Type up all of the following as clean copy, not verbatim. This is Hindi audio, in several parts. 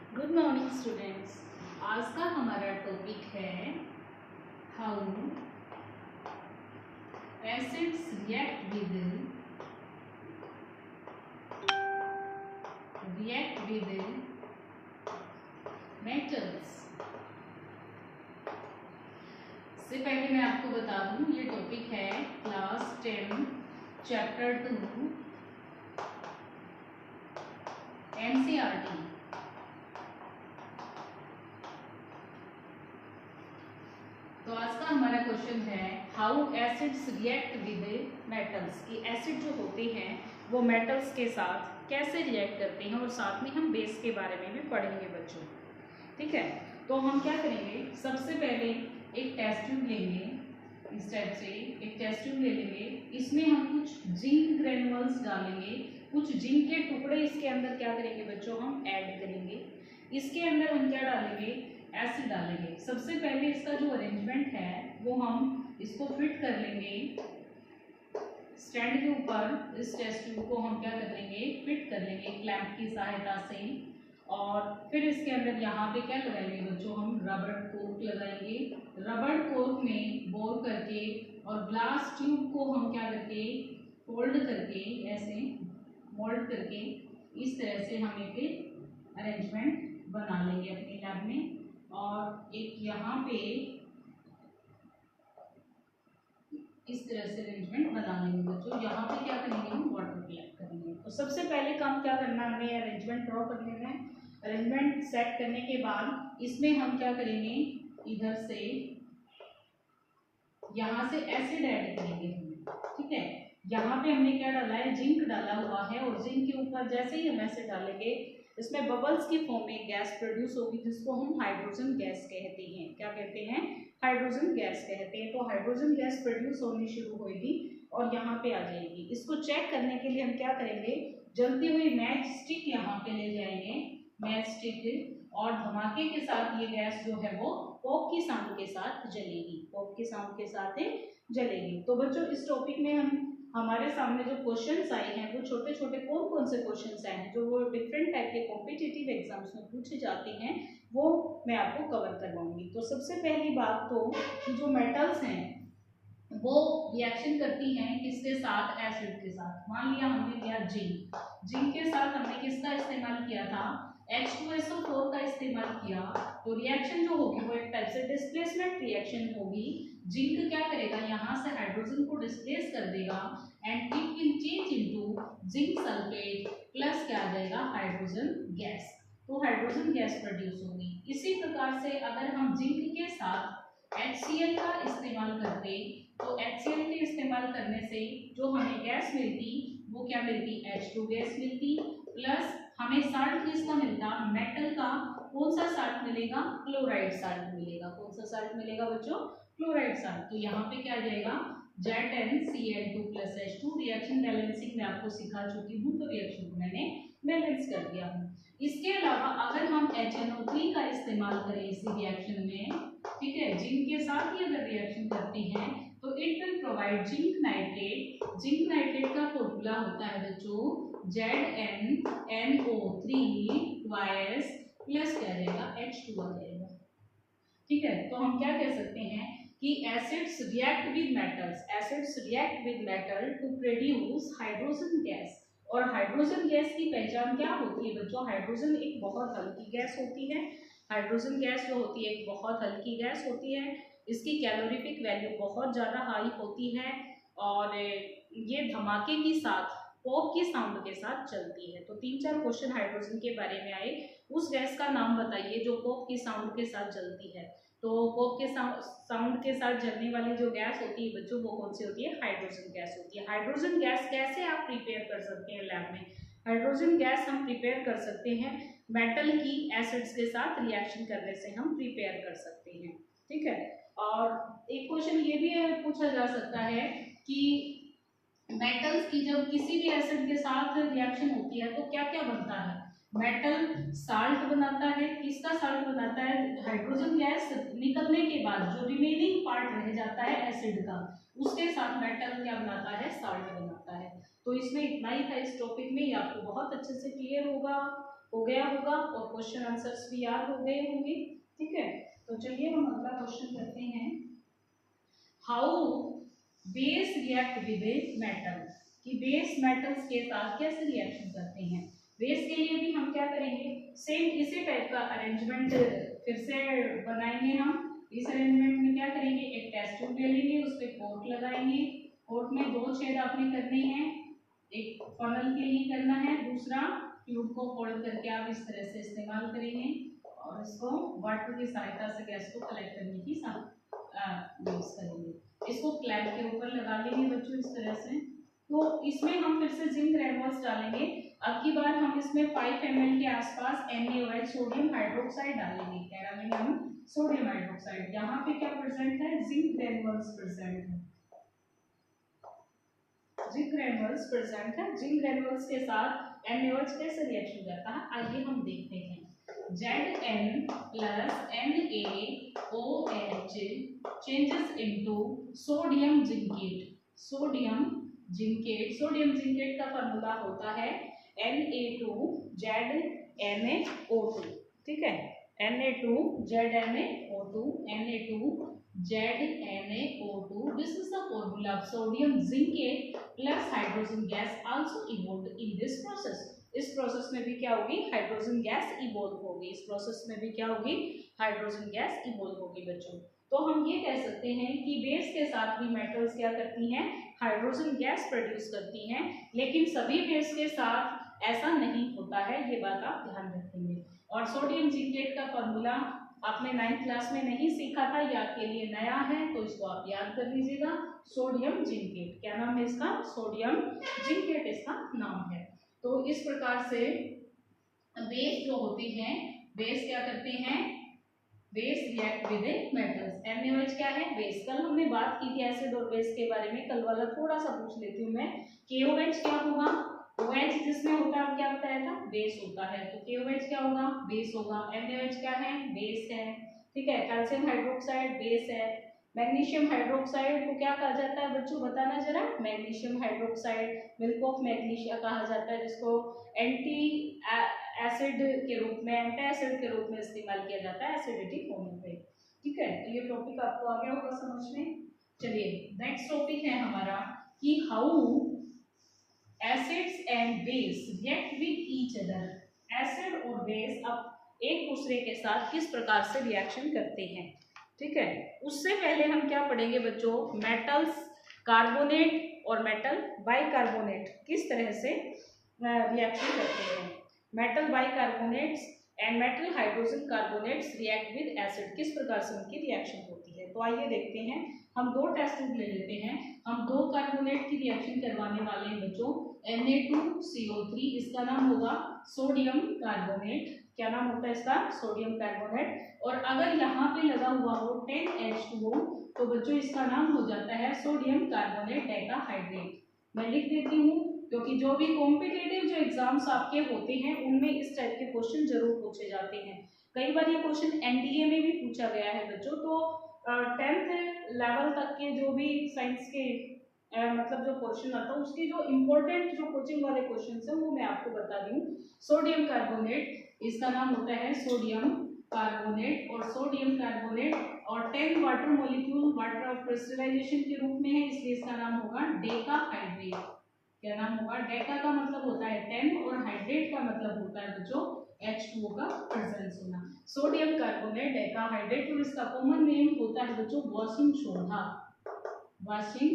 Good morning students. आज का हमारा टॉपिक है how acids react with metals. इससे पहले मैं आपको बता दूं, ये टॉपिक है क्लास 10 चैप्टर 2 एनसीईआरटी। तो आज का हमारा क्वेश्चन है how acids react with metals, कि एसिड जो होते हैं वो मेटल्स के साथ कैसे रिएक्ट करते हैं, और साथ में हम बेस के बारे में भी पढ़ेंगे बच्चों। ठीक है, तो हम क्या करेंगे, सबसे पहले एक टेस्ट ट्यूब लेंगे, इस टाइप से एक टेस्ट ट्यूब ले लेंगे। इसमें हम कुछ जिंक ग्रेनुअल्स डालेंगे, कुछ जिंक के टुकड़े इसके अंदर क्या करेंगे बच्चों, हम ऐड करेंगे। इसके अंदर हम क्या डालेंगे, एसिड डालेंगे। सबसे पहले इसका जो अरेंजमेंट है वो हम इसको फिट कर लेंगे स्टैंड के ऊपर। इस टेस्ट ट्यूब को हम क्या कर लेंगे, फिट कर लेंगे क्लैंप की सहायता से। और फिर इसके अंदर यहाँ पे क्या लगाएंगे बच्चों, हम रबर कोर्क लगाएंगे। रबर कोर्क में बोर करके और ग्लास ट्यूब को हम क्या करके फोल्ड करके ऐसे मोल्ड करके इस तरह से हम एक अरेंजमेंट बना लेंगे अपने लैब में। और एक यहाँ पे इस तरह से अरेंजमेंट बना लेंगे बच्चों। यहाँ पे क्या करेंगे, हम वाटर कलेक्ट करेंगे। तो सबसे पहले काम क्या करना है, हमें अरेंजमेंट ड्रॉ कर लेना है। अरेंजमेंट सेट करने के बाद इसमें हम क्या करेंगे, इधर से यहाँ से एसिड ऐड करेंगे हम। ठीक है, यहाँ पे हमने क्या डाला है, जिंक डाला हुआ है, और जिंक के ऊपर जैसे ही हम एसिड डालेंगे इसमें बबल्स की फॉर्म में गैस प्रोड्यूस होगी, जिसको हम हाइड्रोजन गैस कहते हैं। क्या कहते हैं, हाइड्रोजन गैस कहते हैं। तो हाइड्रोजन गैस प्रोड्यूस होनी शुरू होगी और यहाँ पे आ जाएगी। इसको चेक करने के लिए हम क्या करेंगे, जलती हुई मैच स्टिक यहाँ पे ले जाएंगे, मैच स्टिक, और धमाके के साथ ये गैस जो है वो पॉप की साउंड के साथ जलेगी, पॉप की साउंड के साथ जलेगी। तो बच्चों इस टॉपिक में हमारे सामने जो क्वेश्चंस आए हैं वो छोटे छोटे कौन कौन से क्वेश्चंस आए हैं जो वो डिफरेंट टाइप के कॉम्पिटिटिव एग्जाम्स में पूछे जाते हैं, वो मैं आपको कवर करवाऊंगी। तो सबसे पहली बात तो जो मेटल्स हैं वो रिएक्शन करती हैं किसके साथ, एसिड के साथ। मान लिया हमने लिया जिंक, जिंक के साथ हमने किसका इस्तेमाल किया था, H2SO4 का इस्तेमाल किया। तो रिएक्शन जो होगी वो एक टाइप से डिस्प्लेसमेंट रिएक्शन होगी। जिंक क्या करेगा, यहाँ से हाइड्रोजन को डिस्प्लेस कर देगा and it will change into zinc sulphate plus क्या आ जाएगा, हाइड्रोजन गैस। तो हाइड्रोजन गैस प्रोड्यूस होगी। इसी प्रकार से अगर हम जिंक के साथ HCl का इस्तेमाल करते, तो HCl के इस्तेमाल करने से जो हमें गैस मिलती वो क्या मिलती, H2 गैस मिलती, प्लस हमें साल्ट किसका मिलता, मेटल का। कौन सा साल्ट मिलेगा, क्लोराइड साल्ट मिलेगा। कौन सा साल्ट मिलेगा बच्चों, क्लोराइड साल्ट। तो यहाँ पे क्या आ जाएगा, ZnCl2 + H2। रिएक्शन बैलेंसिंग में आपको सिखा चुकी हूँ, तो रिएक्शन को मैंने बैलेंस कर दिया हूँ। इसके अलावा अगर हम HNO3 का इस्तेमाल करें इसी रिएक्शन में, ठीक है, जिंक के साथ ही अगर रिएक्शन करती हैं, तो it will provide zinc nitrate. Zinc nitrate का फॉर्मूला होता है बच्चों ZnNO3 2s प्लस क्या जाएगा, H2 आ जाएगा। ठीक है, तो हम क्या कह सकते हैं कि acids react with metals, acids react with metal to produce hydrogen gas. और हाइड्रोजन गैस की पहचान क्या होती है बच्चों, हाइड्रोजन एक बहुत हल्की गैस होती है। हाइड्रोजन गैस जो होती है एक बहुत हल्की गैस होती है। इसकी कैलोरीफिक वैल्यू बहुत ज़्यादा हाई होती है और ये धमाके की साथ पॉप की साउंड के साथ चलती है। तो 3-4 क्वेश्चन हाइड्रोजन के बारे में आए। उस गैस का नाम बताइए जो पॉप की साउंड के साथ चलती है। तो पॉप के साउंड के साथ जलने वाली जो गैस होती है बच्चों, वो कौन सी होती है, हाइड्रोजन गैस होती है। हाइड्रोजन गैस कैसे आप प्रिपेयर कर सकते हैं लैब में, हाइड्रोजन गैस हम प्रिपेयर कर सकते हैं मेटल की एसिड्स के साथ रिएक्शन करने से हम प्रिपेयर कर सकते हैं। ठीक है, और एक क्वेश्चन ये भी पूछा जा सकता है कि मेटल्स की जब किसी भी एसिड के साथ रिएक्शन होती है तो क्या क्या बनता है। मेटल साल्ट बनाता है, किसका साल्ट बनाता है, हाइड्रोजन गैस निकलने के बाद जो रिमेनिंग पार्ट रह जाता है एसिड का, उसके साथ मेटल क्या बनाता है, साल्ट बनाता है। तो इसमें इतना ही था इस टॉपिक में, ये आपको बहुत अच्छे से क्लियर होगा। हो गया होगा और क्वेश्चन आंसर्स भी याद हो गए होंगे। ठीक है, तो चलिए हम अगला क्वेश्चन करते हैं। How base react with metal, कि बेस मेटल्स के साथ कैसे रिएक्शन करते हैं। बेस के लिए भी हम क्या करेंगे, सेम इसी टाइप का अरेंजमेंट फिर से बनाएंगे हम। इस अरेंजमेंट में क्या करेंगे, एक टेस्ट ट्यूब ले लेंगे, उस पर कोट लगाएंगे, कोट में 2 छेद आपने करने हैं, एक फनल के लिए करना है, दूसरा ट्यूब को फोल्ड करके आप इस तरह से इस्तेमाल करेंगे और इसको वाटर की सहायता से गैस को कलेक्ट करने की यूज करेंगे। इसको क्लैंप के ऊपर लगा लेंगे बच्चों इस तरह से। तो इसमें हम फिर से जिंक ग्रेनुल्स डालेंगे। अब की बार हम इसमें 5 ml के आसपास NaOH सोडियम हाइड्रोक्साइड डालेंगे। क्या डालेंगे हम, सोडियम हाइड्रोक्साइड। यहाँ पे क्या प्रेजेंट है, जिंक ग्रेनुल्स प्रेजेंट है, जिंक ग्रेनुल्स प्रेजेंट है। जिंक ग्रेनुल्स के साथ NaOH कैसे रिएक्शन करता है, आइए हम देखते हैं। Zn plus NaOH changes into sodium zincate. Sodium zincate, sodium zincate का फॉर्मूला होता है Na2ZnO2। ठीक है, Na2ZnO2, Na2ZnO2, this is the formula of sodium zincate plus hydrogen gas also evolved in this process। इस प्रोसेस में भी क्या होगी, हाइड्रोजन गैस इवोल्व होगी। इस प्रोसेस में भी क्या होगी, हाइड्रोजन गैस इवोल्व होगी बच्चों। तो हम ये कह सकते हैं कि बेस के साथ भी मेटल्स क्या करती हैं, हाइड्रोजन गैस प्रोड्यूस करती हैं, लेकिन सभी बेस के साथ ऐसा नहीं होता है, ये बात आप ध्यान रखेंगे। और सोडियम जिंकेट का फॉर्मूला आपने 9th क्लास में नहीं सीखा था, या आपके लिए नया है, तो इसको आप याद कर लीजिएगा। सोडियम जिंकेट, क्या नाम है इसका, सोडियम जिंकेट इसका नाम है। तो इस प्रकार से बेस जो होती हैं, बेस क्या करते हैं, base react with metals. NaOH क्या है, बेस। कल हमने बात की थी एसिड और बेस के बारे में, कल वाला थोड़ा सा पूछ लेती हूँ मैं। KOH क्या होगा, OH जिसमें होता है, क्या बताया था, बेस होता है, तो KOH क्या होगा, बेस होगा। NaOH क्या है, बेस है। ठीक है, कैल्शियम हाइड्रोक्साइड बेस है। मैग्नीशियम हाइड्रोक्साइड को क्या कहा जाता है बच्चों, बताना जरा। Magnesium hydroxide, milk of magnesia कहा जाता है, जिसको एंटी एसिड के रूप में, एंटासिड के रूप में इस्तेमाल किया जाता है एसिडिटी होने पे। ठीक है, तो ये टॉपिक आपको आ गया होगा समझ में। चलिए नेक्स्ट टॉपिक है हमारा कि how acids and base react with each other. Acid और बेस अब एक दूसरे के साथ किस प्रकार से रिएक्शन करते हैं। ठीक है, उससे पहले हम क्या पढ़ेंगे बच्चों, मेटल्स कार्बोनेट और मेटल बाइकार्बोनेट किस तरह से रिएक्शन करते हैं। Metal bicarbonates and metal hydrogen carbonates react with acid, किस प्रकार से उनकी रिएक्शन होती है। तो आइए देखते हैं, हम 2 टेस्ट ट्यूब ले लेते हैं। हम 2 कार्बोनेट की रिएक्शन करवाने वाले हैं बच्चों। Na2CO3, इसका नाम होगा सोडियम कार्बोनेट। क्या नाम होता है इसका, सोडियम कार्बोनेट। और अगर यहाँ पे लगा हुआ हो 10H2O, तो बच्चों इसका नाम हो जाता है सोडियम कार्बोनेट डेकाहाइड्रेट। मैं लिख देती हूँ, क्योंकि जो भी कॉम्पिटिटिव जो एग्जाम्स आपके होते हैं उनमें इस टाइप के क्वेश्चन जरूर पूछे जाते हैं। कई बार ये क्वेश्चन NDA में भी पूछा गया है बच्चों। तो 10th लेवल तक के जो भी साइंस के मतलब जो क्वेश्चन आता है, उसके जो इम्पोर्टेंट जो कोचिंग वाले क्वेश्चन है वो मैं आपको बता दूं। सोडियम कार्बोनेट, इसका नाम होता है सोडियम कार्बोनेट। और सोडियम कार्बोनेट और 10 water molecule water of crystallization के रूप में है, इसलिए इसका नाम होगा डेकाहाइड्रेट। क्या नाम होगा, डेका का मतलब होता है 10 और हाइड्रेट का मतलब होता है बच्चों H2O का प्रेजेंस होना। सोडियम कार्बोनेट डेकाहाइड्रेट, और इसका कॉमन नेम होता है बच्चों वॉशिंग सोडा। वॉशिंग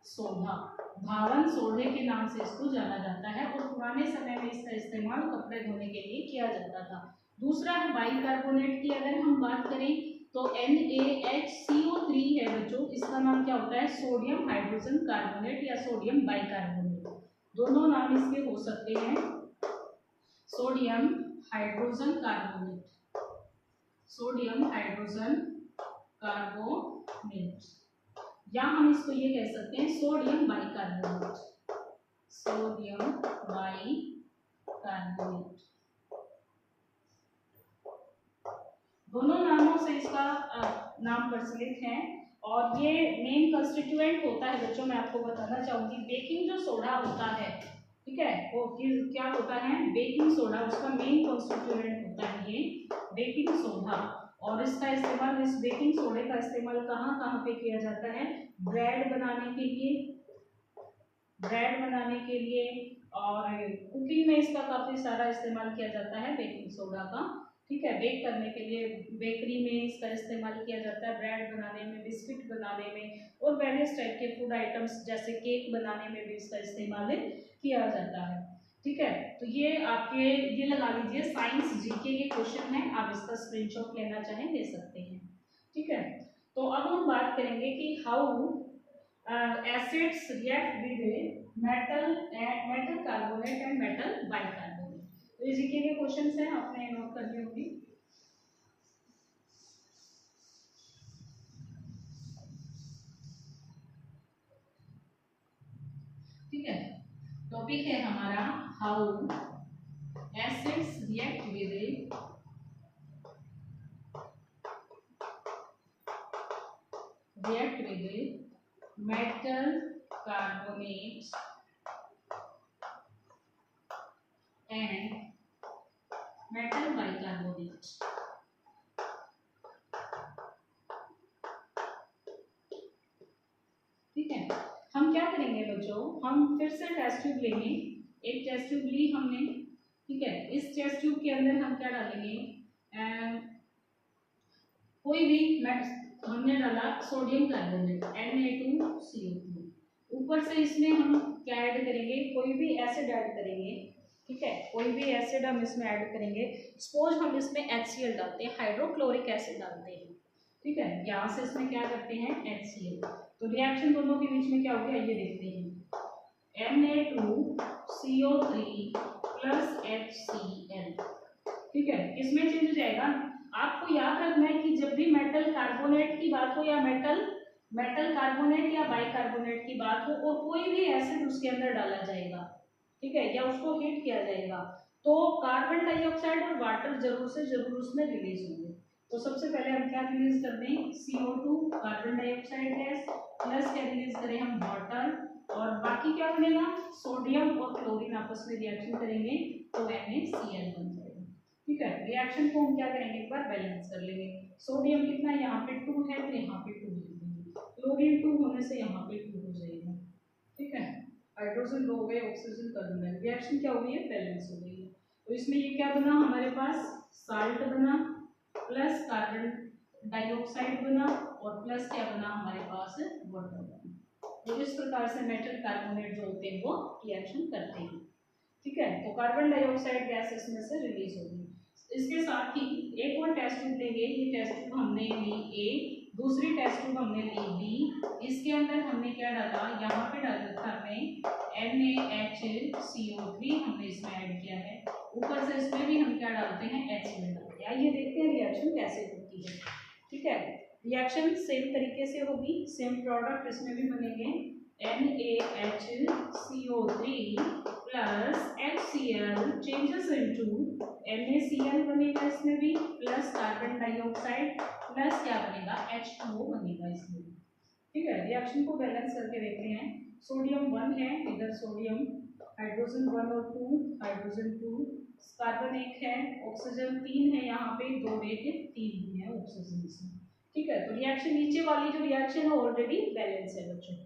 सोडा, धावन सोडे के नाम से इसको जाना जाता है, और पुराने समय में इसका इस्तेमाल कपड़े धोने के लिए किया जाता था। दूसरा है बाइकार्बोनेट की अगर हम बात करें तो NaHCO3 है बच्चों, इसका नाम क्या होता है, सोडियम हाइड्रोजन कार्बोनेट या सोडियम बाइकार्बोनेट। दोनों नाम इसके हो सकते हैं, sodium hydrogen carbonate, sodium hydrogen carbonate, या हम इसको ये कह सकते हैं सोडियम बाइकार्बोनेट, सोडियम बाइकार्बोनेट। दोनों नामों से इसका नाम प्रचलित है। और ये मेन कंस्टिट्यूएंट होता है बच्चों, मैं आपको बताना चाहूंगी, बेकिंग जो सोडा होता है, ठीक है। वो क्या होता है, बेकिंग सोडा, उसका मेन कॉन्स्टिट्यूएंट होता है ये बेकिंग सोडा। और इसका इस्तेमाल, इस बेकिंग सोडे का इस्तेमाल कहाँ कहाँ पे किया जाता है, ब्रेड बनाने के लिए, ब्रेड बनाने के लिए, और कुकिंग में इसका काफी सारा इस्तेमाल किया जाता है बेकिंग सोडा का। ठीक है, बेक करने के लिए बेकरी में इसका इस्तेमाल किया जाता है, ब्रेड बनाने में, बिस्किट बनाने में, और वेरियस टाइप के फूड आइटम्स जैसे केक बनाने में भी इसका इस्तेमाल किया जाता है। ठीक है, तो ये आपके, ये लगा लीजिए साइंस जीके के क्वेश्चन है, आप इसका स्क्रीनशॉट लेना चाहें ले सकते हैं। ठीक है, तो अब हम बात करेंगे कि how acids react with metal carbonate and metal bicarbonate. तो ये जीके के क्वेश्चंस हैं, आपने नोट कर लिए होंगे। ठीक है, टॉपिक है हमारा how acids react with metal carbonate and metal bicarbonate। ठीक है, हम क्या करेंगे बच्चों, हम फिर से टेस्ट ट्यूब लेंगे, एक टेस्ट ट्यूब ली हमने। ठीक है, इस टेस्ट ट्यूब के अंदर हम क्या डालेंगे, कोई भी हमने डाला सोडियम कार्बोनेट Na2CO3, ऊपर से इसमें हम क्या ऐड करेंगे, कोई भी एसिड ऐड करेंगे। ठीक है, कोई भी एसिड हम इसमें ऐड करेंगे। सपोज हम इसमें HCl डालते हैं, हाइड्रोक्लोरिक एसिड डालते हैं। ठीक है, यहाँ से इसमें क्या करते हैं HCl, तो रिएक्शन दोनों के बीच में क्या हो गया ये देखते हैं, Na2CO3 प्लस HCl। ठीक है, किसमें चेंज हो जाएगा, आपको याद रखना है कि जब भी मेटल कार्बोनेट की बात हो या मेटल कार्बोनेट या बाइकार्बोनेट की बात हो और कोई भी एसिड उसके अंदर डाला जाएगा, ठीक है, या उसको हीट किया जाएगा, तो कार्बन डाइऑक्साइड और वाटर जरूर से जरूर उसमें रिलीज होंगे। तो सबसे पहले हम क्या रिलीज कर दें, CO2 carbon dioxide gas, plus क्या रिलीज करें हम वाटर, और बाकी क्या बनेगा, सोडियम और क्लोरीन आपस में रिएक्शन करेंगे तो NaCl बन जाएगा। ठीक है, रिएक्शन को हम क्या करेंगे, एक बार बैलेंस कर लेंगे। सोडियम कितना, यहाँ पे 2 है तो यहाँ पे 2 लिख देंगे, क्लोरीन 2 होने से यहाँ पे 2 हो जाएगा। ठीक है, हाइड्रोजन लो हो गए, ऑक्सीजन कर देना, रिएक्शन क्या हो गई है, बैलेंस हो गई है। तो इसमें ये क्या बना हमारे पास, साल्ट बना, प्लस कार्बन डाइऑक्साइड बना, और प्लस क्या बना हमारे पास, वाटर बना। तो इस प्रकार से मेटल कार्बोनेट जो होते हैं वो रिएक्शन करते हैं। ठीक है, तो कार्बन डाइऑक्साइड गैस इसमें से रिलीज होगी। इसके साथ ही एक और टेस्ट ट्यूब लेंगे, ये टेस्ट ट्यूब हमने ली A, दूसरी टेस्ट ट्यूब हमने ली B। इसके अंदर हमने क्या डाला, यहाँ पे डाल रखा हमने NaHCO3 हमने इसमें ऐड किया है, ऊपर से इसमें भी हम क्या डालते हैं HCl डालते हैं। आइए देखते हैं रिएक्शन कैसे होती है। ठीक है, रिएक्शन सेम तरीके से होगी, सेम प्रोडक्ट इसमें भी बनेंगे, NaHCO3 plus HCl changes into NaCl बनेगा इसमें भी, प्लस कार्बन डाइऑक्साइड, प्लस क्या बनेगा H2O बनेगा इसमें। ठीक है, रिएक्शन को बैलेंस करके देखते हैं। सोडियम 1 है, इधर सोडियम, हाइड्रोजन 1 और 2, हाइड्रोजन 2, कार्बन 1 है, ऑक्सीजन 3 है, यहाँ पे 2 1 3 ही है ऑक्सीजन इसमें। ठीक है, तो रिएक्शन नीचे वाली जो रिएक्शन है ऑलरेडी बैलेंस है बच्चों,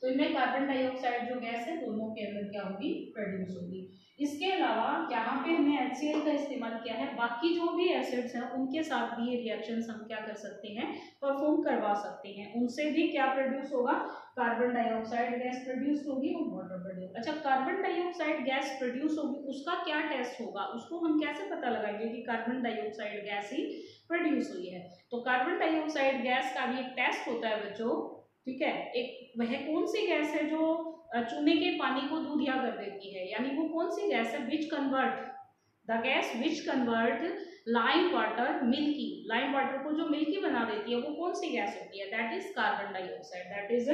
तो इनमें कार्बन डाइऑक्साइड जो गैस है दोनों के अंदर क्या होगी, प्रोड्यूस होगी। इसके अलावा यहाँ पे हमने HCl का इस्तेमाल किया है, बाकी जो भी एसिड्स हैं उनके साथ भी ये रिएक्शंस हम क्या कर सकते हैं, परफॉर्म करवा सकते हैं। उनसे भी क्या प्रोड्यूस होगा, कार्बन डाइऑक्साइड गैस प्रोड्यूस होगी और वाटर प्रोड्यूस। अच्छा, कार्बन डाइऑक्साइड गैस प्रोड्यूस होगी, उसका क्या टेस्ट होगा, उसको हम कैसे पता लगाएंगे कि कार्बन डाइऑक्साइड गैस ही प्रोड्यूस हुई है। तो कार्बन डाइऑक्साइड गैस का भी एक टेस्ट होता है बच्चों। ठीक है, एक वह कौन सी गैस है जो चूने के पानी को दूधिया कर देती है, यानी वो कौन सी गैस है, which convert the gas which convert lime water milky, lime water को जो मिल्की बना देती है वो कौन सी गैस होती है, that is carbon dioxide, that is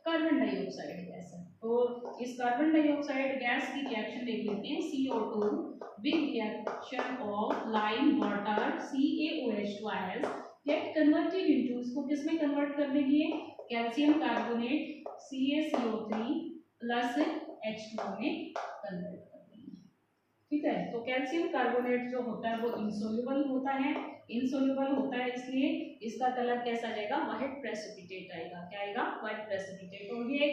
carbon dioxide gas है। तो इस कार्बन डाइऑक्साइड गैस की रिएक्शन देख लेते हैं, CO2 with reaction of lime water CaOH2 as get converted into, इसको किस में कन्वर्ट कर देगी, calcium carbonate CaCO3 plus H2O में कन्वर्ट कर देंगे। ठीक है, तो कैल्शियम कार्बोनेट जो होता है वो इनसोल्यूबल होता है। इनसोल्यूबल होता है इसलिए इसका कलर कैसा जाएगा, व्हाइट प्रेसिपिटेट आएगा। क्या आएगा, व्हाइट प्रेसिपिटेट। और ये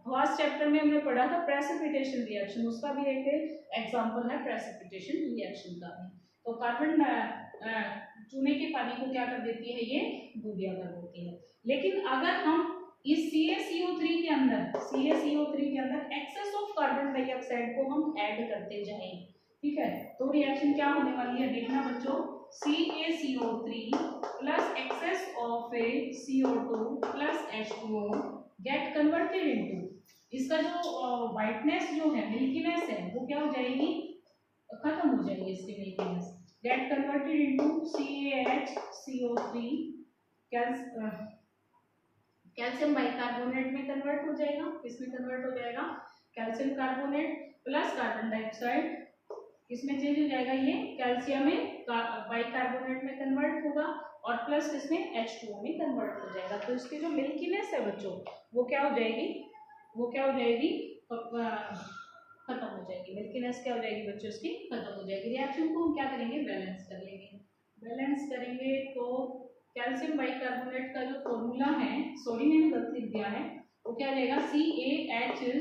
फर्स्ट चैप्टर में हमने पढ़ा था प्रेसिपिटेशन रिएक्शन, उसका भी एक एग्जांपल है प्रेसिपिटेशन रिएक्शन का भी। तो कार्बन चूने के पानी को क्या कर देती है, ये दूधिया कर देती है। लेकिन अगर हम इस CaCO3 के अंदर एक्सेस ऑफ कार्बन डाइऑक्साइड को हम ऐड करते जाएं, ठीक है, तो रिएक्शन क्या होने वाली है, देखना बच्चों, CaCO3 plus excess of CO2 plus H2O get converted into, इसका जो व्हाइटनेस जो है, मिल्कीनेस है, वो क्या हो जाएगी, खत्म हो जाएगी इसकी milkiness, gate converted into CaHCO3, calcium bicarbonate में कन्वर्ट हो जाएगा। किसमें कन्वर्ट हो जाएगा, calcium carbonate plus carbon dioxide, किसमें चेंज हो जाएगा, ये कैल्शियम में बाइकार्बोनेट में कन्वर्ट होगा और प्लस इसमें H2O में कन्वर्ट हो जाएगा। तो इसकी जो मिल्कीनेस है बच्चों वो क्या हो जाएगी, खत्म हो जाएगी। मिल्कीनेस क्या हो जाएगी बच्चों, इसकी खत्म हो जाएगी। रिएक्शन को हम क्या करेंगे, बैलेंस कर लेंगे। बैलेंस करेंगे तो कैल्शियम बाइकार्बोनेट का जो फॉर्मूला है, सॉरी मैंने गलती दिया है, वो क्या रहेगा, CaHCO3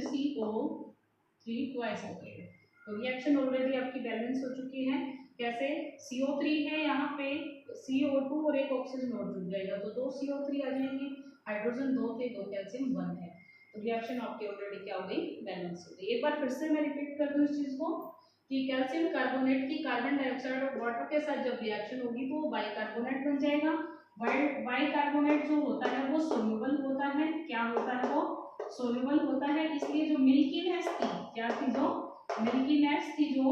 ट्वाइस हो गया। तो रिएक्शन ऑलरेडी आपकी बैलेंस हो चुकी है। कैसे, CO3 है यहाँ पे, CO2 और एक ऑक्सीजन और जुड़ जाएगा तो 2 CO3 आ जाएंगे, हाइड्रोजन 2 थे, 2 कैल्शियम 1 है। तो रिएक्शन आपकी ऑलरेडी क्या हो गई, बैलेंस हो गई। एक बार फिर से मैं रिपीट कर दूं इस चीज को कि कैल्शियम कार्बोनेट की कार्बन डाइऑक्साइड और वाटर के साथ जब रिएक्शन होगी तो वो बाइकार्बोनेट बन जाएगा। बाइकार्बोनेट जो होता है वो सोल्यूबल होता है। क्या होता है, वो सोल्यूबल होता है। इसलिए जो मिल्कीनेस थी, क्या थी, जो मिल्कीनेस थी, जो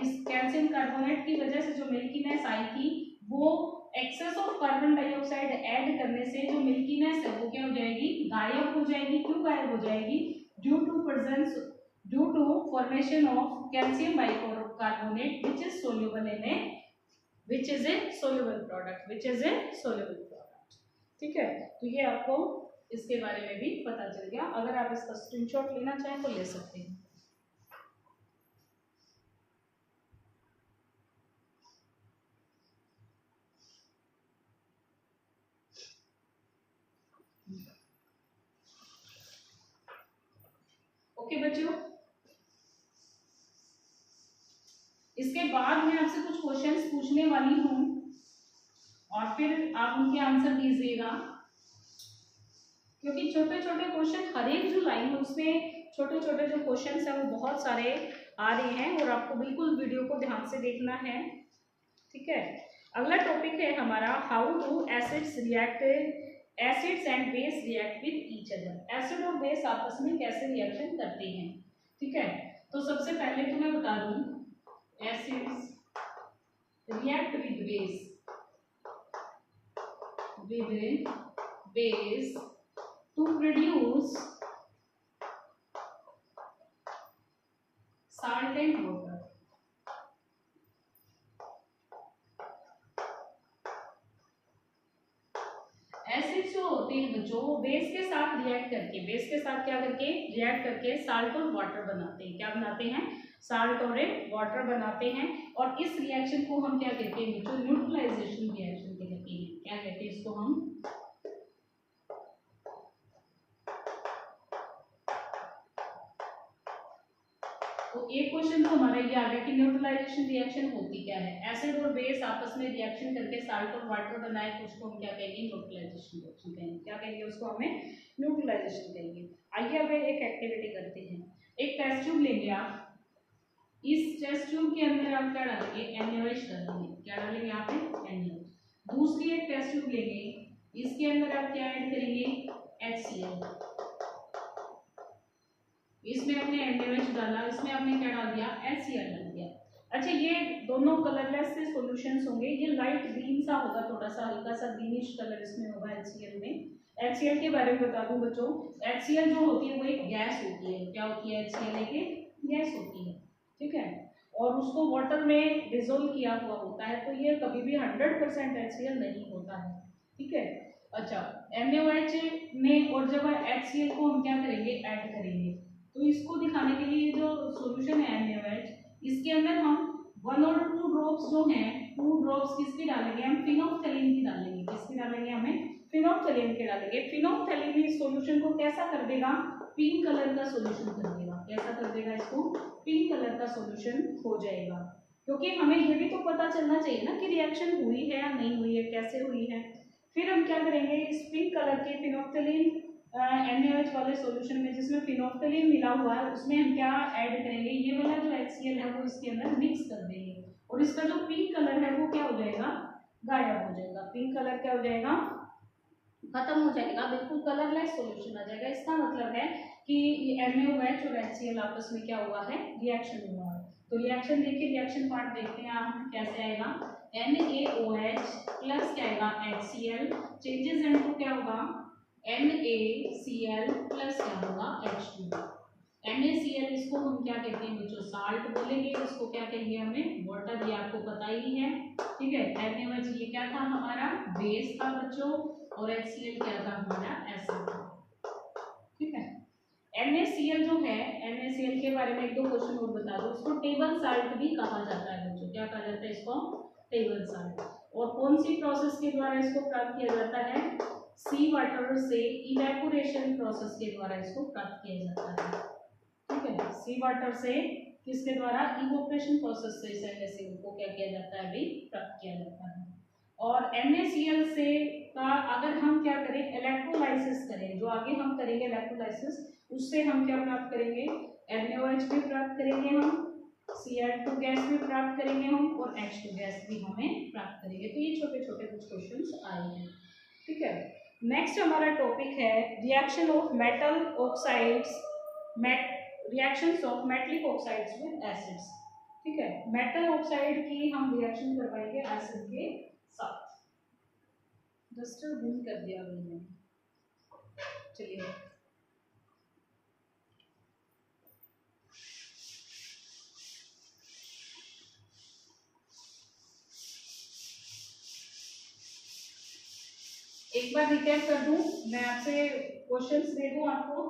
इस कैल्शियम कार्बोनेट की वजह से जो मिल्कीनेस आई थी, वो excess of carbon dioxide add करने से जो मिल्कीनेस है वो क्या हो जाएगी, गायब हो जाएगी। क्यों गायब हो जाएगी, due to formation of calcium bicarbonate which is soluble in a which is a soluble product। ठीक है, तो ये आपको इसके बारे में भी पता चल गया। अगर आप इसका स्क्रीनशॉट लेना चाहें तो ले सकते हैं। ओके बच्चों, इसके बाद मैं आपसे कुछ क्वेश्चंस पूछने वाली हूं और फिर आप उनके आंसर दीजिएगा, क्योंकि छोटे छोटे क्वेश्चन हर एक जो लाइन है उसमें छोटे छोटे जो क्वेश्चंस है वो बहुत सारे आ रहे हैं और आपको बिल्कुल वीडियो को ध्यान से देखना है। ठीक है, अगला टॉपिक है हमारा, how do acids and base react with each other. Acid और बेस आपस में कैसे रिएक्शन करते हैं। ठीक है, तो सबसे पहले तो मैं बता दूं, acids react with base to produce salt and water। Acid जो होते हैं बच्चों वो बेस के साथ रिएक्ट करके साल्ट और वाटर बनाते हैं। क्या बनाते हैं, साल्ट और वाटर बनाते हैं। और इस रिएक्शन को हम क्या कहते हैं बच्चों, न्यूट्रलाइजेशन रिएक्शन कहते हैं। क्या कहते हैं इसको हम, तो एक क्वेश्चन तो हमारा ये आ गया कि न्यूट्रलाइजेशन रिएक्शन होती क्या है। एसिड और बेस आपस में रिएक्शन करके साल्ट और वाटर बनाए तो उसको हम क्या कहेंगे, न्यूट्रलाइजेशन रिएक्शन कहेंगे। क्या कहेंगे उसको, हमें न्यूट्रलाइजेशन कहेंगे। आइए अब एक एक्टिविटी करते हैं। एक टेस्ट ट्यूब लेंगे आप, इस टेस्ट ट्यूब के अंदर आप क्या डालेंगे, NaOH डालेंगे। क्या डालेंगे यहाँ पे, NaOH। दूसरी एक टेस्ट ट्यूब लेंगे, इसके अंदर आप क्या ऐड करेंगे, HCl। इसमें आपने NaOH डाला, इसमें आपने क्या डाल दिया, HCl डाल दिया। अच्छा, ये दोनों कलरलेस से सॉल्यूशंस होंगे। ये लाइट ग्रीन सा होगा, थोड़ा सा हल्का सा ग्रीनिश कलर इसमें होगा HCl में। HCl के बारे में बता दूं बच्चों, HCl जो होती है वो एक गैस होती है। क्या होती है, HCl एक गैस होती है। ठीक है, और उसको वाटर में डिसोल्व किया हुआ होता है, तो ये कभी भी 100% HCl नहीं होता है। ठीक है, अच्छा NaOH में और जब HCl को हम क्या करेंगे, ऐड करेंगे, तो इसको दिखाने के लिए जो सॉल्यूशन है NaOH, इसके अंदर हम 1 और 2 ड्रॉप्स जो हैं, 2 ड्रॉप्स किसकी डालेंगे हम, फिनोफ्थैलीन की डालेंगे। किसकी डालेंगे, हमें फिनोफ्थैलीन के डालेंगे। फिनोफ्थैलीन इस सॉल्यूशन को कैसा कर देगा, पिंक कलर का सॉल्यूशन कर देगा। कैसा कर देगा, इसको पिंक कलर का सॉल्यूशन हो जाएगा। क्योंकि हमें ये भी तो पता चलना चाहिए ना कि रिएक्शन हुई है या नहीं हुई है, कैसे हुई है। फिर हम क्या करेंगे, इस पिंक कलर के फिनोफ्थैलीन NaOH वाले सॉल्यूशन में जिसमें फिनोफ्थैलीन मिला हुआ है, उसमें हम क्या ऐड करेंगे, ये वाला जो HCl है वो इसके अंदर मिक्स कर देंगे और इसका जो पिंक कलर है वो क्या हो जाएगा, गायब हो जाएगा। पिंक कलर क्या हो जाएगा, खत्म हो जाएगा, बिल्कुल कलरलेस सॉल्यूशन आ जाएगा। इसका मतलब है कि NaOH और HCl आपस में क्या हुआ है, रिएक्शन हुआ है। तो रिएक्शन देखिए, रिएक्शन पार्ट देखते हैं आप कैसे आएगा। NaOH प्लस क्या आएगा, HCl, चेंजेस इनटू क्या होगा, NaCl प्लस क्या होगा, H2। NaCl इसको हम क्या कहते हैं बच्चों, साल्ट बोलेंगे। इसको क्या कहेंगे हमें, वाटर, ये आपको पता ही है। ठीक है, NaOH ये क्या था, हमारा बेस था बच्चों, और HCl क्या था, हमारा एसिड था। ठीक है, NaCl जो है, NaCl के बारे में एक दो क्वेश्चन और बता दो। इसको टेबल साल्ट भी कहा जाता है बच्चों। क्या कहा जाता है इसको, टेबल साल्ट। और कौन सी प्रोसेस के द्वारा इसको प्राप्त किया जाता है, सी वाटर से इवेपोरेशन प्रोसेस के द्वारा इसको प्राप्त किया जाता है। ठीक है, सी वाटर से किसके द्वारा, इवेपोरेशन प्रोसेस से NaCl को क्या किया जाता है, अभी प्राप्त किया जाता है। और NaCl से का अगर हम क्या करें, इलेक्ट्रोलाइसिस करें, जो आगे हम करेंगे इलेक्ट्रोलाइसिस, उससे हम क्या प्राप्त करेंगे, NaOH भी प्राप्त करेंगे हम, Cl2 गैस भी प्राप्त करेंगे हम, और H2 गैस भी हमें प्राप्त करेंगे। तो ये छोटे छोटे कुछ क्वेश्चंस आए हैं। ठीक है, नेक्स्ट हमारा टॉपिक है reaction of metal oxides, reactions of metallic oxides with acids. ठीक है, मेटल ऑक्साइड की हम रिएक्शन करवाएंगे एसिड के साथ। डस्टर बूम कर दिया मैंने, चलिए। एक बार रिकैप कर दूं, मैं आपसे क्वेश्चंस दे दूं आपको,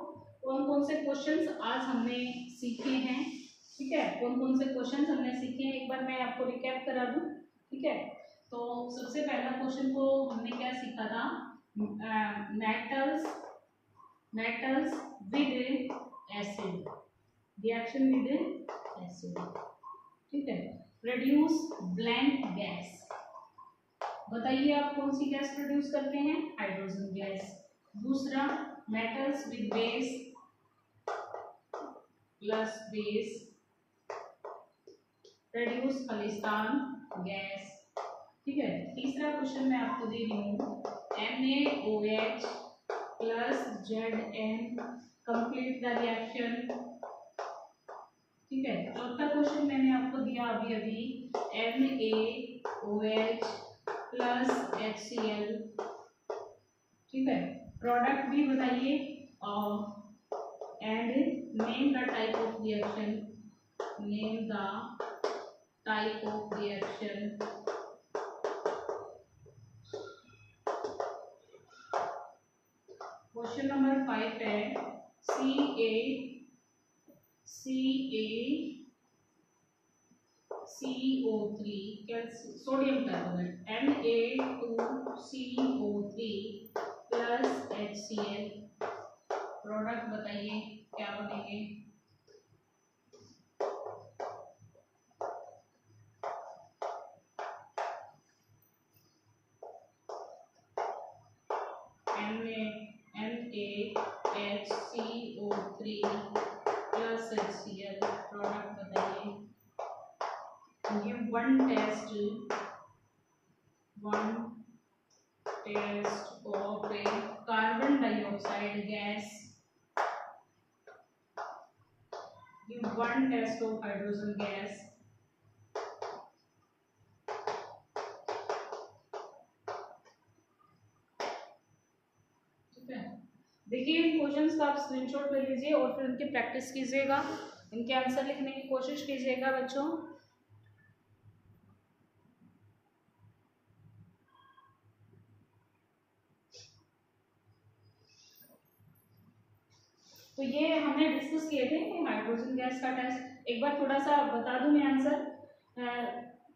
कौन कौन से क्वेश्चंस आज हमने सीखे हैं। ठीक है, कौन कौन से क्वेश्चंस हमने सीखे हैं, एक बार मैं आपको रिकैप करा दूं। ठीक है, तो सबसे पहला क्वेश्चन को हमने क्या सीखा था, metals with acid, reaction with acid. ठीक है, प्रोड्यूस ब्लैंक गैस। बताइए आप कौन सी गैस प्रोड्यूस करते हैं, हाइड्रोजन गैस। दूसरा, metals with base plus base produce Khalistan gas. ठीक है, तीसरा क्वेश्चन मैं आपको दे रही हूँ, NaOH plus Zn complete the reaction. ठीक है, चौथा क्वेश्चन मैंने आपको दिया अभी अभी, NaOH प्लस HCl। ठीक है, प्रोडक्ट भी बताइए and name the type of reaction, name the type of reaction. Question number 5 है, CO3 sodium carbonate, Na2CO3 plus HCl, product बताइए क्या बनेंगे। NaHCO3 प्लस HCl, प्रोडक्ट बताइए। Give one test of a carbon dioxide gas. Give one test of hydrogen gas. ठीक है, देखिए इन क्वेश्चंस का आप स्क्रीनशॉट ले लीजिए और फिर इनकी प्रैक्टिस कीजिएगा, इनके आंसर लिखने की कोशिश कीजिएगा बच्चों। तो ये हमने डिस्कस किए थे कि हाइड्रोजन गैस का टेस्ट। एक बार थोड़ा सा बता दूं मैं आंसर।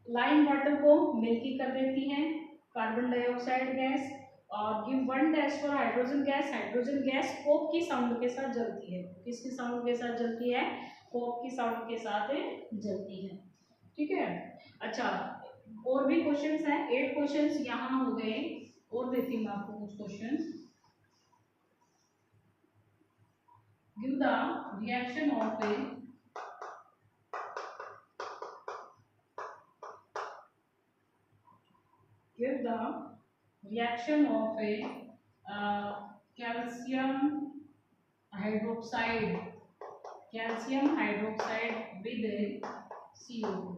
लाइम वाटर को मिल्की कर देती हैं कार्बन डाइऑक्साइड गैस, और give one test for hydrogen gas. Hydrogen gas कोक की साउंड के साथ जलती है। किसकी साउंड के साथ जलती है? कोक की साउंड के साथ जलती है। ठीक है। अच्छा, और भी क्वेश्चंस हैं, 8 क्वेश्चंस यहाँ हो गए। और देती हूँ आपको कुछ question. Give the reaction of A give the reaction of a calcium hydroxide with a CO2।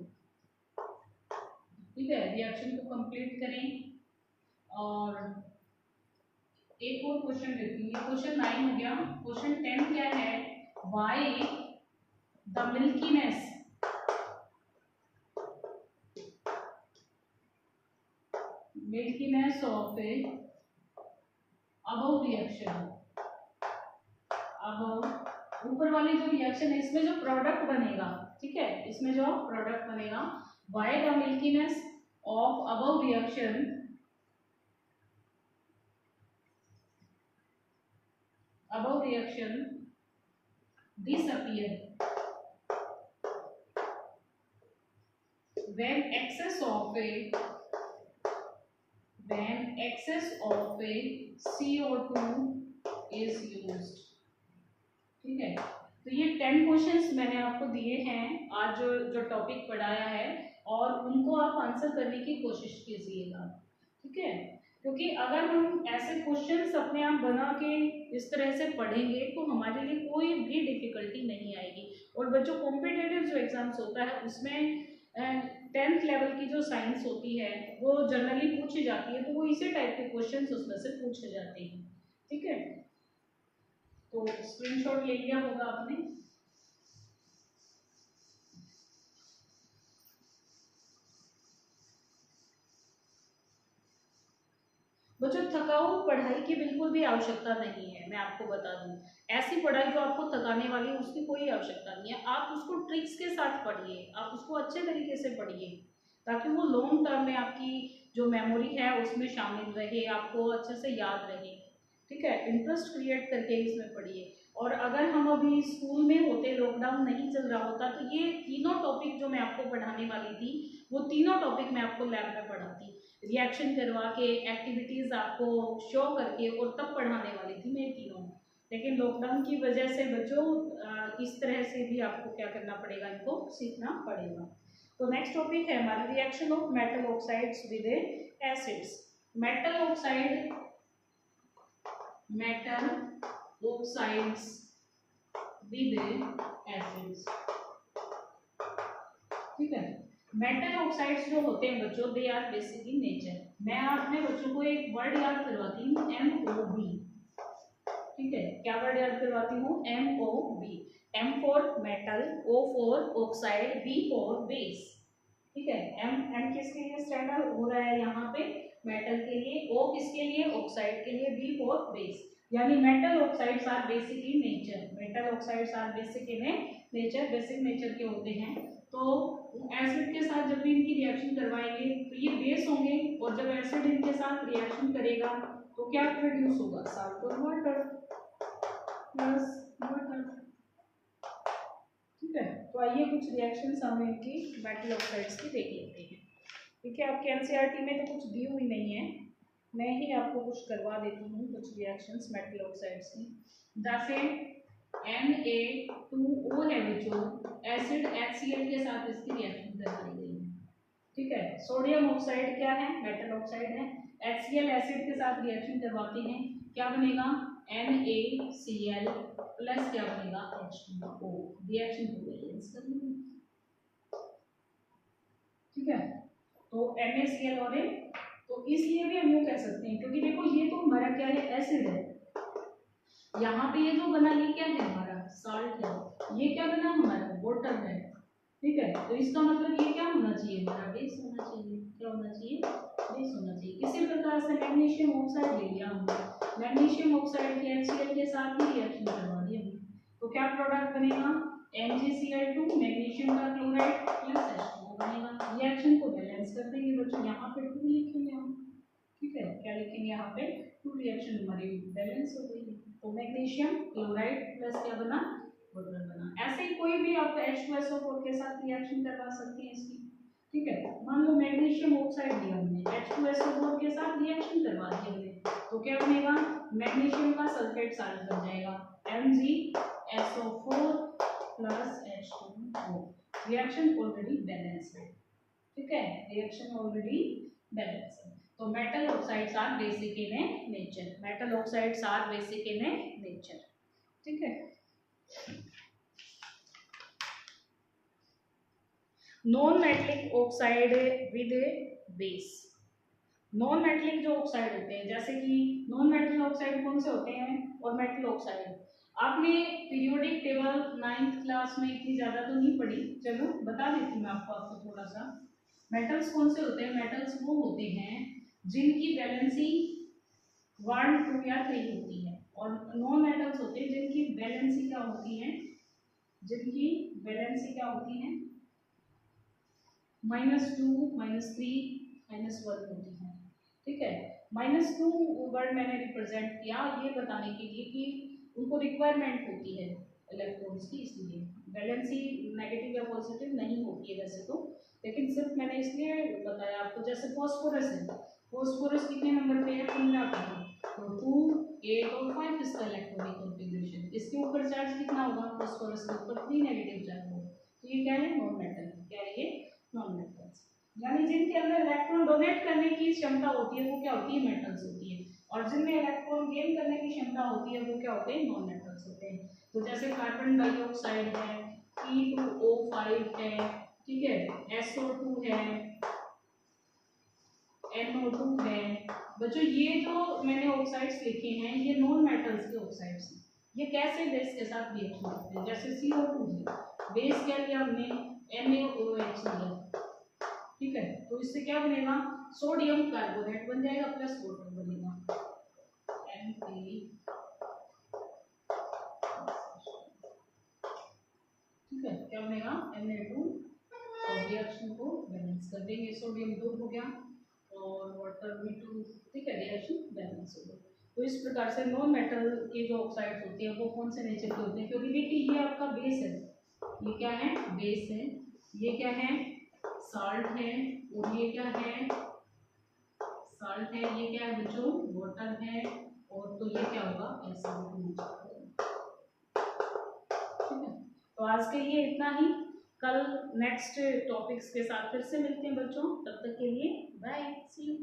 ठीक है, रिएक्शन को कंप्लीट करें। और एक और क्वेश्चन लेती हूँ, ये क्वेश्चन 9 हो गया। क्वेश्चन 10 क्या है? Why the milkiness of a above reaction, अब ऊपर वाली जो रिएक्शन है इसमें जो प्रोडक्ट बनेगा, ठीक है, इसमें जो प्रोडक्ट बनेगा, by the milkiness of above reaction disappear when excess of a CO2 is used। ठीक है, तो ये 10 क्वेश्चंस मैंने आपको दिए हैं आज जो टॉपिक पढ़ाया है, और उनको आप आंसर करने की कोशिश कीजिएगा। ठीक है, क्योंकि अगर हम ऐसे क्वेश्चंस अपने आप बना के इस तरह से पढ़ेंगे तो हमारे लिए कोई भी डिफिकल्टी नहीं आएगी। और बच्चों, कॉम्पिटिटिव जो एग्जाम्स होता है उसमें 10th लेवल की जो साइंस होती है वो जनरली पूछी जाती है, तो वो इसी टाइप के क्वेश्चंस उसमें से पूछे जाते हैं। ठीक है, तो स्क्रीनशॉट ले लिया होगा आपने। बच्चों, थकाऊ पढ़ाई की बिल्कुल भी आवश्यकता नहीं है, मैं आपको बता दूं। ऐसी पढ़ाई जो आपको थकाने वाली है उसकी कोई आवश्यकता नहीं है। आप उसको ट्रिक्स के साथ पढ़िए, आप उसको अच्छे तरीके से पढ़िए, ताकि वो लॉन्ग टर्म में आपकी जो मेमोरी है उसमें शामिल रहे, आपको अच्छे से याद रहे। ठीक है, इंटरेस्ट क्रिएट करके इसमें पढ़िए। और अगर हम अभी स्कूल में होते, लॉकडाउन नहीं चल रहा होता, तो ये तीनों टॉपिक जो मैं आपको पढ़ाने वाली थी वो तीनों टॉपिक मैं आपको लैब में पढ़ाती, रिएक्शन करवा के, एक्टिविटीज आपको शो करके, और तब पढ़ाने वाली थी मैं तीनों। लेकिन लॉकडाउन की वजह से बच्चों इस तरह से भी आपको क्या करना पड़ेगा, इनको सीखना पड़ेगा। तो नेक्स्ट टॉपिक है हमारा reaction of metal oxides with acids. Metal oxides with acids. ठीक है, मेटल ऑक्साइड्स जो होते हैं बच्चों, they are basic in nature. मैं अपने बच्चों को एक वर्ड याद करवाती हूँ, MOB। ठीक है, क्या वर्ड याद करवाती हूँ? MOB। M for metal, O for oxide, B for base. ठीक है, M किसके लिए स्टैंड हो रहा है यहाँ पे? मेटल के लिए। O किसके लिए? ऑक्साइड के लिए। B for base. यानी metal oxides are basic in nature. Metal oxides are basic in nature, basic nature के होते हैं। तो एसिड के साथ जब भी इनकी रिएक्शन करवाएंगे तो ये बेस होंगे, और जब एसिड इनके साथ रिएक्शन करेगा तो क्या प्रोड्यूस होगा? साल्ट और वाटर प्लस वाटर। ठीक है, तो आइए कुछ रिएक्शंस हम इनकी मेटल ऑक्साइड्स की देख लेते हैं। ठीक है, आपके एनसीईआरटी में तो कुछ दी हुई नहीं है, मैं ही आपको कुछ करवा देती हूँ कुछ रिएक्शंस मेटल ऑक्साइड्स की। जैसे Na2O है बच्चों, एसिड HCl के साथ इसकी रिएक्शन करवाई गई है। ठीक है, सोडियम ऑक्साइड क्या है? मेटल ऑक्साइड है। HCl एसिड के साथ रिएक्शन करवाते हैं, क्या बनेगा? NaCl प्लस क्या बनेगा? H2O। रिएक्शन हो गई है इसका। ठीक है, तो NaCl और तो इसलिए भी हम यूँ कह सकते हैं, क्योंकि देखो ये तो हमारा क्या है? एसिड है। यहाँ पे ये जो बना ये क्या है? हमारा साल्ट है। ये क्या बना? हमारा वाटर है। ठीक है, तो इसका मतलब ये क्या होना चाहिए? हमारा बेस होना चाहिए। क्या होना चाहिए? बेस होना चाहिए। इसी प्रकार से मैग्नीशियम ऑक्साइड ले लिया हमने, मैग्नीशियम ऑक्साइड के HCl के साथ ही रिएक्शन करवा दी हमने, प्रोडक्ट बनेगा MgCl2 मैग्नीशियम का क्लोराइड प्लस H2O बनेगा। रिएक्शन को बैलेंस कर देंगे बच्चों, यहाँ पे 2 लिखेंगे हम, ठीक है, क्या लिखेंगे यहाँ पे 2, रिएक्शन हमारी बैलेंस हो गई। तो मैग्नीशियम क्लोराइड प्लस क्या बना, वाटर बना। ऐसे ही कोई भी आप H2SO4 के साथ रिएक्शन करवा सकते हैं इसकी, ठीक है। मान लो मैग्नीशियम ऑक्साइड दिया हमने, H2SO4 के साथ रिएक्शन करवा दी हमने, तो क्या बनेगा, मैग्नीशियम का सल्फेट साल्ट बन जाएगा MgSO4 plus H2O। Reaction already balance है, ठीक है, रिएक्शन ऑलरेडी बैलेंस है। तो metal oxides are basic in a nature, metal oxides are basic in a nature, ठीक है। Non metallic oxide with base, non metallic जो ऑक्साइड होते हैं, जैसे कि नॉन मेटल ऑक्साइड कौन से होते हैं, और मेटल ऑक्साइड आपने पीरियोडिक टेबल 9th क्लास में इतनी ज्यादा तो नहीं पढ़ी, चलो बता देती हूँ मैं आपको थोड़ा सा। मेटल्स कौन से होते हैं, मेटल्स वो होते हैं जिनकी वैलेंसी 1, 2 या 3 होती है, और नॉन मेटल्स होते हैं जिनकी वैलेंसी क्या होती है, जिनकी वैलेंसी क्या होती है -2, -3, -1 होती है, ठीक है। -2 वर्ड मैंने रिप्रेजेंट किया ये बताने के लिए कि उनको रिक्वायरमेंट होती है इलेक्ट्रॉन्स की, इसलिए वैलेंसी नेगेटिव या पॉजिटिव नहीं होती है वैसे तो, लेकिन सिर्फ मैंने इसलिए बताया आपको। जैसे फॉस्फोरस है, फॉस्फोरस कितने नंबर पे है, 15 पे है, तो 2, 8 और 5 इसका इलेक्ट्रॉनिक कॉन्फ़िगरेशन। इसके ऊपर चार्ज कितना होगा, फॉस्फोरस के ऊपर 3 नेगेटिव चार्ज होगा, तो ये क्या है, नॉन मेटल, क्या है ये, नॉन मेटल्स। यानी जिनके अंदर इलेक्ट्रॉन डोनेट करने की क्षमता होती है वो क्या होती है, मेटल्स होती है, और जिनमें इलेक्ट्रॉन गेन करने की क्षमता होती है वो क्या होते हैं, नॉन मेटल्स होते हैं। तो जैसे कार्बन डाइऑक्साइड है, C2O5 है, ठीक है, SO2 है, NO2 है। बच्चों ये जो मैंने ऑक्साइड्स लिखे हैं ये नॉन मेटल्स के ऑक्साइड्स हैं। ये कैसे बेस के साथ रिएक्शन करते हैं, जैसे CO2 है, बेस क्या लिया हमने, NaOH लिया, ठीक है, तो इससे क्या बनेगा, सोडियम कार्बोनेट बन जाएगा प्लस वाटर बनेगा Na, ठीक है, क्या बनेगा Na2, और रिएक्शन को बैलेंस कर देंगे, सोडियम 2 हो गया और वाटर भी 2, ठीक है, रिएक्शन बैलेंस हो गया। तो इस प्रकार से नॉन मेटल के जो ऑक्साइड्स होती है वो कौन से नेचर के होते हैं, क्योंकि देखिए ये आपका बेस है, ये क्या है, बेस है, ये क्या है, साल्ट है, और ये क्या है, साल्ट है, ये क्या है बच्चों, वाटर है, और तो ये क्या होगा, SO2, ठीक है। तो आज के लिए इतना ही, कल नेक्स्ट टॉपिक्स के साथ फिर से मिलते हैं बच्चों, तब तक के लिए बाय, सी यू।